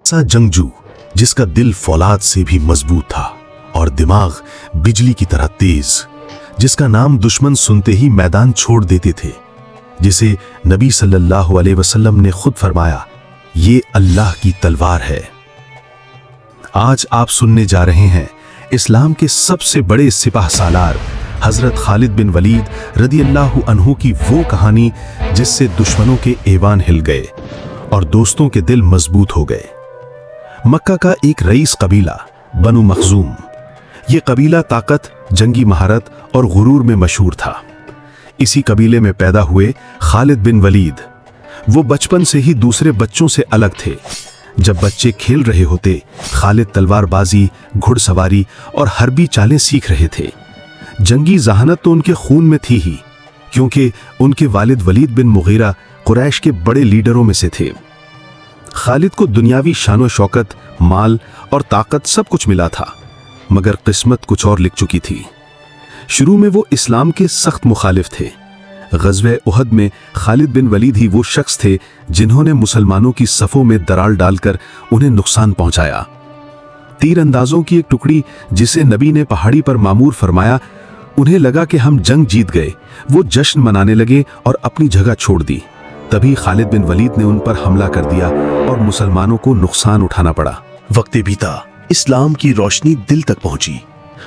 ऐसा जंगजू जिसका दिल फौलाद से भी मजबूत था और दिमाग बिजली की तरह तेज, जिसका नाम दुश्मन सुनते ही मैदान छोड़ देते थे, जिसे नबी सल्लल्लाहु अलैहि वसल्लम ने खुद फरमाया, ये अल्लाह की तलवार है। आज आप सुनने जा रहे हैं इस्लाम के सबसे बड़े सिपाह सालार हजरत खालिद बिन वलीद रदी अल्लाह अन्हु की वो कहानी जिससे दुश्मनों के ऐवान हिल गए और दोस्तों के दिल मजबूत हो गए। मक्का का एक रईस कबीला बनु मखजूम, ये कबीला ताकत, जंगी महारत और गुरूर में मशहूर था। इसी कबीले में पैदा हुए खालिद बिन वलीद, वो बचपन से ही दूसरे बच्चों से अलग थे। जब बच्चे खेल रहे होते, खालिद तलवारबाजी, घुड़सवारी और हरबी चालें सीख रहे थे। जंगी जहानत तो उनके खून में थी ही, क्योंकि उनके वालिद वलीद बिन मुगीरा कुरैश के बड़े लीडरों में से थे। खालिद को दुनियावी शानो शौकत, माल और ताकत सब कुछ मिला था, मगर किस्मत कुछ और लिख चुकी थी। शुरू में वो इस्लाम के सख्त मुखालिफ थे। ग़ज़वे उहद में खालिद बिन वलीद ही वो शख्स थे जिन्होंने मुसलमानों की सफ़ों में दरार डालकर उन्हें नुकसान पहुंचाया। तीर अंदाजों की एक टुकड़ी जिसे नबी ने पहाड़ी पर मामूर फरमाया, उन्हें लगा कि हम जंग जीत गए। वो जश्न मनाने लगे और अपनी जगह छोड़ दी। तभी खालिद बिन वलीद ने उन पर हमला कर दिया और मुसलमानों को नुकसान उठाना पड़ा। वक्त बीता, इस्लाम की रोशनी दिल तक पहुंची।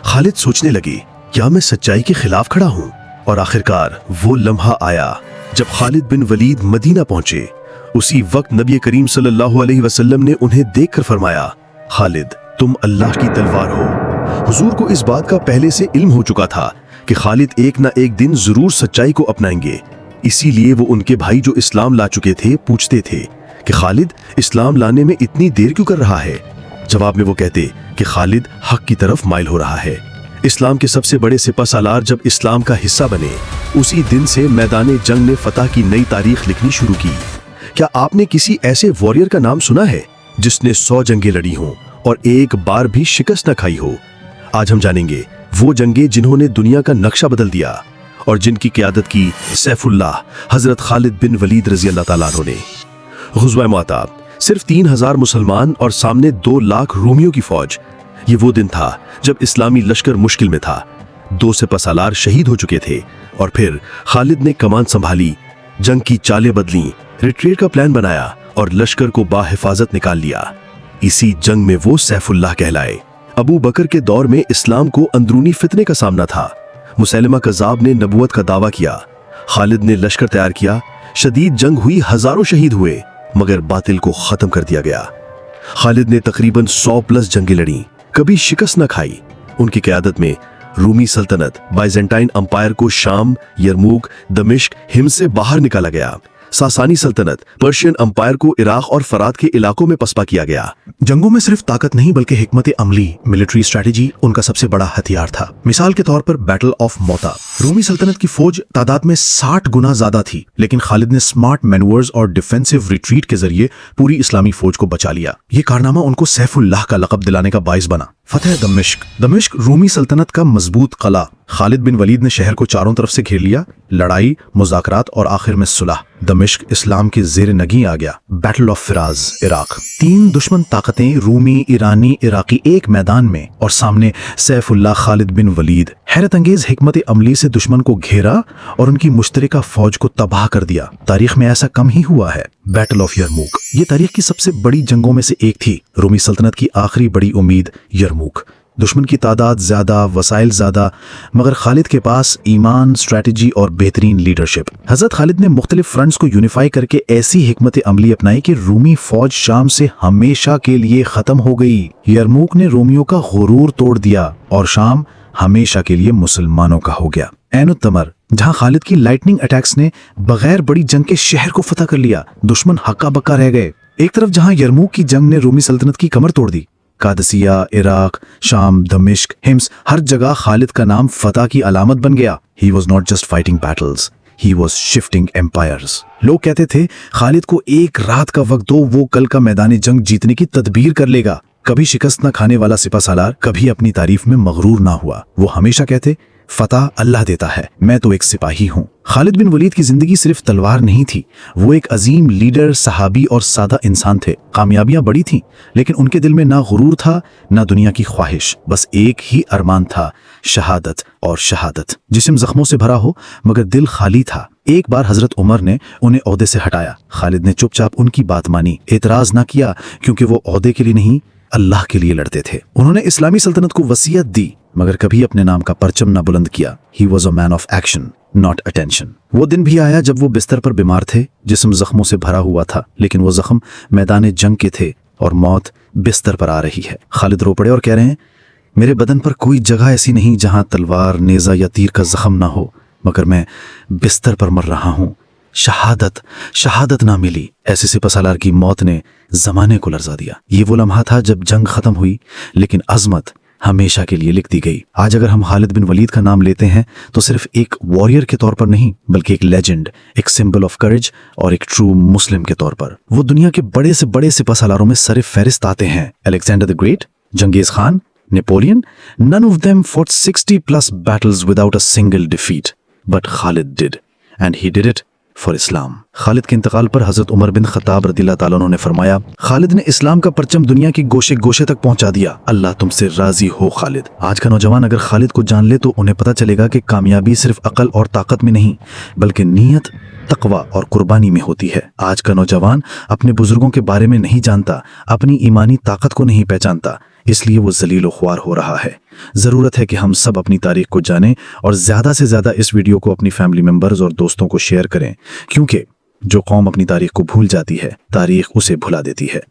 खालिद सोचने लगे, क्या मैं सच्चाई के खिलाफ खड़ा हूं? और आखिरकार वो लम्हा आया जब खालिद बिन वलीद मदीना पहुंचे। उसी वक्त नबी करीम सल्लल्लाहु अलैहि वसल्लम ने उन्हें देखकर फरमाया, खालिद, तुम अल्लाह की तलवार हो। हुजूर को इस बात का पहले से इल्म हो चुका था कि खालिद एक ना एक दिन जरूर सच्चाई को अपनाएंगे। इसीलिए वो उनके भाई जो इस्लाम ला चुके थे पूछते थे कि खालिद इस्लाम लाने में इतनी देर क्यों कर रहा है। जवाब में वो कहते कि खालिद हक की तरफ माइल हो रहा है। इस्लाम के सबसे बड़े सिपा सालार जब इस्लाम का हिस्सा बने, उसी दिन से मैदान जंग ने फतह की नई तारीख लिखनी शुरू की। क्या आपने किसी ऐसे वॉरियर का नाम सुना है जिसने 100 जंगें लड़ी हों और एक बार भी शिकस्त न खाई हो? आज हम जानेंगे वो जंगें जिन्होंने दुनिया का नक्शा बदल दिया और जिनकी क़यादत की सैफुल्लाह हजरत खालिद बिन वलीद रजी अल्लाह ताला अन्हु ने। ग़ज़वा मुअत्ता, सिर्फ 3000 मुसलमान और सामने 2 लाख रोमियों की फौज। ये वो दिन था जब इस्लामी लश्कर मुश्किल में था। 2 सिपा सालार शहीद हो चुके थे और फिर खालिद ने कमान संभाली, जंग की चालें बदली, रिट्रीट का प्लान बनाया और लश्कर को बाहिफाजत निकाल लिया। इसी जंग में वो सैफुल्लाह कहलाए। अबू बकर के दौर में इस्लाम को अंदरूनी फितने का सामना था। मुसैलिमा कज़्ज़ाब ने नबूवत का दावा किया। खालिद ने लश्कर तैयार किया। शदीद जंग हुई, हजारों शहीद हुए, मगर बातिल को खत्म कर दिया गया। खालिद ने तकरीबन 100 प्लस जंगें लड़ी, कभी शिकस्त न खाई। उनकी क़यादत में रूमी सल्तनत, बाइजेंटाइन अंपायर को शाम, यरमूक, दमिश्क, हिम से बाहर निकाला गया। सासानी सल्तनत, पर्शियन अंपायर को इराक और फरात के इलाकों में पसपा किया गया। जंगों में सिर्फ ताकत नहीं बल्कि हिकमत अमली, मिलिट्री स्ट्रेटेजी उनका सबसे बड़ा हथियार था। मिसाल के तौर पर बैटल ऑफ मोता, रूमी सल्तनत की फौज तादाद में 60 गुना ज्यादा थी, लेकिन खालिद ने स्मार्ट मैनूवर्स और डिफेंसिव रिट्रीट के जरिए पूरी इस्लामी फौज को बचा लिया। ये कारनामा उनको सैफुल्लाह का लक़ब दिलाने का बाइस बना। फतेह दमिश्क, दमिश्क रूमी सल्तनत का मजबूत कला। खालिद बिन वलीद ने शहर को चारों तरफ से घेर लिया। लड़ाई, मुज़ाकरात और आखिर में सुलह। दमिश्क इस्लाम के जेर नगी आ गया। बैटल ऑफ फिराज, इराक, 3 दुश्मन ताकतें, रूमी, ईरानी, इराकी, एक मैदान में और सामने सैफुल्लाह खालिद बिन वलीद। हैरत अंगेज हिकमत अमली से दुश्मन को घेरा और उनकी मुश्तरका फौज को तबाह कर दिया। तारीख में ऐसा कम ही हुआ है। बैटल ऑफ यरमूक, ये तारीख की सबसे बड़ी जंगों में से एक थी। रूमी सल्तनत की आखिरी बड़ी उम्मीद यरमूक। दुश्मन की तादाद ज्यादा, वसाइल ज्यादा, मगर खालिद के पास ईमान, स्ट्रेटजी और बेहतरीन लीडरशिप। हजरत खालिद ने मुख्तलिफ फ्रंट्स को यूनिफाई करके ऐसी हिकमत अमली अपनाई कि रूमी फौज शाम से हमेशा के लिए खत्म हो गई। यरमूक ने रोमियों का गुरूर तोड़ दिया और शाम हमेशा के लिए मुसलमानों का हो गया। ऐन-उत-तमर, जहां खालिद की लाइटनिंग अटैक्स ने बगैर बड़ी जंग के शहर को फतह कर लिया, दुश्मन हक्का बक्का रह गए। एक तरफ जहां यरमूक की जंग ने रूमी सल्तनत की कमर तोड़ दी, कादसिया, इराक, शाम, दमिश्क, हिम्स, हर जगह खालिद का नाम फतह की अलामत बन गया। He was not just fighting battles, he was shifting empires. लोग कहते थे खालिद को एक रात का वक्त दो, वो कल का मैदान जंग जीतने की तदबीर कर लेगा। कभी शिकस्त न खाने वाला सिपा सालार कभी अपनी तारीफ में मगरूर ना हुआ। वो हमेशा कहते, फतह अल्लाह देता है, मैं तो एक सिपाही हूँ। खालिद बिन वलीद की जिंदगी सिर्फ तलवार नहीं थी, वो एक अजीम लीडर, सहाबी और सादा इंसान थे। कामयाबियां बड़ी थीं, लेकिन उनके दिल में ना गुरूर था ना दुनिया की ख्वाहिश, बस एक ही अरमान था, शहादत और शहादत। जिस्म जख्मों से भरा हो मगर दिल खाली था। एक बार हजरत उमर ने उन्हें ओहदे से हटाया। खालिद ने चुपचाप उनकी बात मानी, एतराज ना किया, क्योंकि वो ओहदे के लिए नहीं, अल्लाह के लिए लड़ते थे। उन्होंने इस्लामी सल्तनत को वसीयत दी मगर कभी अपने नाम का परचम ना बुलंद किया। He was a man of action, not attention. वो दिन भी आया जब वो बिस्तर पर बीमार थे, जिस्म जख्मों से भरा हुआ था, लेकिन वो जख्म मैदान जंग के थे और मौत बिस्तर पर आ रही है। खालिद रो पड़े और कह रहे हैं, मेरे बदन पर कोई जगह ऐसी नहीं जहां तलवार, नेजा या तीर का जख्म ना हो, मगर मैं बिस्तर पर मर रहा हूं। शहादत शहादत ना मिली। ऐसे सिपहसालार की मौत ने जमाने को लर्जा दिया। ये वो लम्हा था जब जंग खत्म हुई, लेकिन अजमत हमेशा के लिए लिख दी गई। आज अगर हम खालिद बिन वलीद का नाम लेते हैं तो सिर्फ एक वॉरियर के तौर पर नहीं, बल्कि एक लेजेंड, एक सिंबल ऑफ करेज और एक ट्रू मुस्लिम के तौर पर। वो दुनिया के बड़े से बड़े सिपहसालारों में सर फहरिस्त आते हैं। Alexander the great, जंगीज Khan, Napoleon, none of them fought 60+ battles without a single defeat, but Khalid did, and he did it for Islam. Khalid के इंतकाल पर हजरत उमर बिन खत्ताब रदिल्लाह ताला अन्हु ने फरमाया, खालिद ने इस्लाम का परचम दुनिया की गोशे गोशे तक पहुंचा दिया। अल्लाह तुमसे राजी हो खालिद। आज का नौजवान अगर खालिद को जान ले तो उन्हें पता चलेगा कि कामयाबी सिर्फ अकल और ताकत में नहीं, बल्कि नीयत, तकवा और कुर्बानी में होती है। आज का नौजवान अपने बुजुर्गों के बारे में नहीं जानता, अपनी ईमानी ताकत को नहीं पहचानता, इसलिए वो जलील व ख्वार हो रहा है। जरूरत है कि हम सब अपनी तारीख को जानें और ज्यादा से ज्यादा इस वीडियो को अपनी फैमिली मेंबर्स और दोस्तों को शेयर करें, क्योंकि जो कौम अपनी तारीख को भूल जाती है, तारीख उसे भुला देती है।